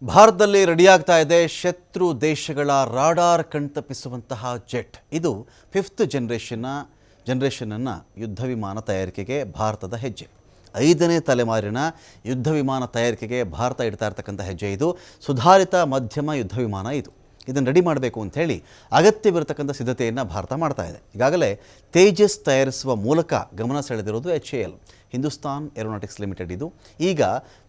ಭಾರತದಲ್ಲಿ ರೆಡಿಯಾಗ್ತಾ ಇದೆ ಶತ್ರು ದೇಶಗಳ ರಾಡಾರ್ ಕಣ್ತಪ್ಪಿಸುವಂತಹ ಜೆಟ್. ಇದು ಫಿಫ್ತ್ ಜನರೇಷನ್ನ ಯುದ್ಧ ವಿಮಾನ ತಯಾರಿಕೆಗೆ ಭಾರತದ ಹೆಜ್ಜೆ. 5ನೇ ತಲೆಮಾರಿನ ಯುದ್ಧ ವಿಮಾನ ತಯಾರಿಕೆಗೆ ಭಾರತ ಇಡ್ತಾ ಇರ್ತಕ್ಕಂಥ ಹೆಜ್ಜೆ ಇದು. ಸುಧಾರಿತ ಮಧ್ಯಮ ಯುದ್ಧ ವಿಮಾನ ಇದು. ಇದನ್ನು ರೆಡಿ ಮಾಡಬೇಕು ಅಂಥೇಳಿ ಅಗತ್ಯವಿರತಕ್ಕಂಥ ಸಿದ್ಧತೆಯನ್ನು ಭಾರತ ಮಾಡ್ತಾ ಇದೆ. ಈಗಾಗಲೇ ತೇಜಸ್ ತಯಾರಿಸುವ ಮೂಲಕ ಗಮನ ಸೆಳೆದಿರೋದು HAL, ಹಿಂದೂಸ್ತಾನ್ ಏರೋನಾಟಿಕ್ಸ್ ಲಿಮಿಟೆಡ್. ಇದು ಈಗ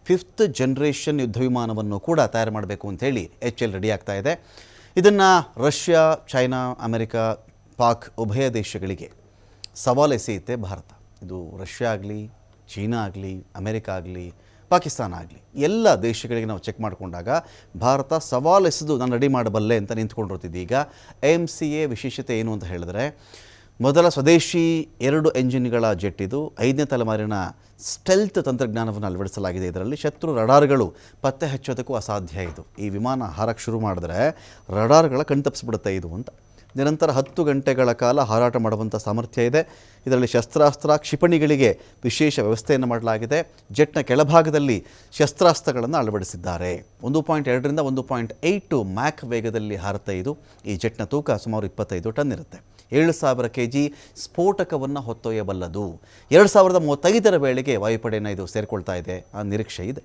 ಫಿಫ್ತ್ ಜನರೇಷನ್ ಯುದ್ಧ ವಿಮಾನವನ್ನು ಕೂಡ ತಯಾರು ಮಾಡಬೇಕು ಅಂಥೇಳಿ HAL ರೆಡಿ ಆಗ್ತಾ ಇದೆ. ಇದನ್ನು ರಷ್ಯಾ, ಚೈನಾ, ಅಮೆರಿಕ, ಪಾಕ್ ಉಭಯ ದೇಶಗಳಿಗೆ ಸವಾಲು ಎಸೆಯುತ್ತೆ ಭಾರತ. ಇದು ರಷ್ಯಾ ಆಗಲಿ, ಚೀನಾ ಆಗಲಿ, ಅಮೆರಿಕ ಆಗಲಿ, ಪಾಕಿಸ್ತಾನ ಆಗಲಿ, ಎಲ್ಲ ದೇಶಗಳಿಗೆ ನಾವು ಚೆಕ್ ಮಾಡಿಕೊಂಡಾಗ ಭಾರತ ಸವಾಲು ಎಸೆದು ನಾನು ರೆಡಿ ಮಾಡಬಲ್ಲೆ ಅಂತ ನಿಂತ್ಕೊಂಡಿರ್ತಿದ್ದೆ. ಈಗ AMCA ವಿಶೇಷತೆ ಏನು ಅಂತ ಹೇಳಿದ್ರೆ, ಮೊದಲ ಸ್ವದೇಶಿ 2 ಎಂಜಿನ್ಗಳ ಜೆಟ್ ಇದು. 5ನೇ ತಲೆಮಾರಿನ ಸ್ಟೆಲ್ತ್ ತಂತ್ರಜ್ಞಾನವನ್ನು ಅಳವಡಿಸಲಾಗಿದೆ. ಇದರಲ್ಲಿ ಶತ್ರು ರಡಾರ್ಗಳು ಪತ್ತೆ ಹಚ್ಚೋದಕ್ಕೂ ಅಸಾಧ್ಯ. ಇದು ಈ ವಿಮಾನ ಹಾರಕ್ಕೆ ಶುರು ಮಾಡಿದ್ರೆ ರಡಾರ್ಗಳ ಕಣ್ತಪ್ಪಿಸ್ಬಿಡುತ್ತೆ ಇದು ಅಂತ. ನಿರಂತರ 10 ಗಂಟೆಗಳ ಕಾಲ ಹಾರಾಟ ಮಾಡುವಂಥ ಸಾಮರ್ಥ್ಯ ಇದೆ. ಇದರಲ್ಲಿ ಶಸ್ತ್ರಾಸ್ತ್ರ ಕ್ಷಿಪಣಿಗಳಿಗೆ ವಿಶೇಷ ವ್ಯವಸ್ಥೆಯನ್ನು ಮಾಡಲಾಗಿದೆ. ಜೆಟ್ನ ಕೆಳಭಾಗದಲ್ಲಿ ಶಸ್ತ್ರಾಸ್ತ್ರಗಳನ್ನು ಅಳವಡಿಸಿದ್ದಾರೆ. 1.2ರಿಂದ 1.8 ಮ್ಯಾಕ್ ವೇಗದಲ್ಲಿ ಹಾರುತ್ತೆ ಇದು. ಈ ಜೆಟ್ನ ತೂಕ ಸುಮಾರು 25 ಟನ್ ಇರುತ್ತೆ. 7,000 kg ಸ್ಫೋಟಕವನ್ನು ಹೊತ್ತೊಯ್ಯಬಲ್ಲದು. 2035ರ ವೇಳೆಗೆ ವಾಯುಪಡೆಯನ್ನು ಇದು ಸೇರಿಕೊಳ್ತಾ ಇದೆ. ಆ ನಿರೀಕ್ಷೆ ಇದೆ.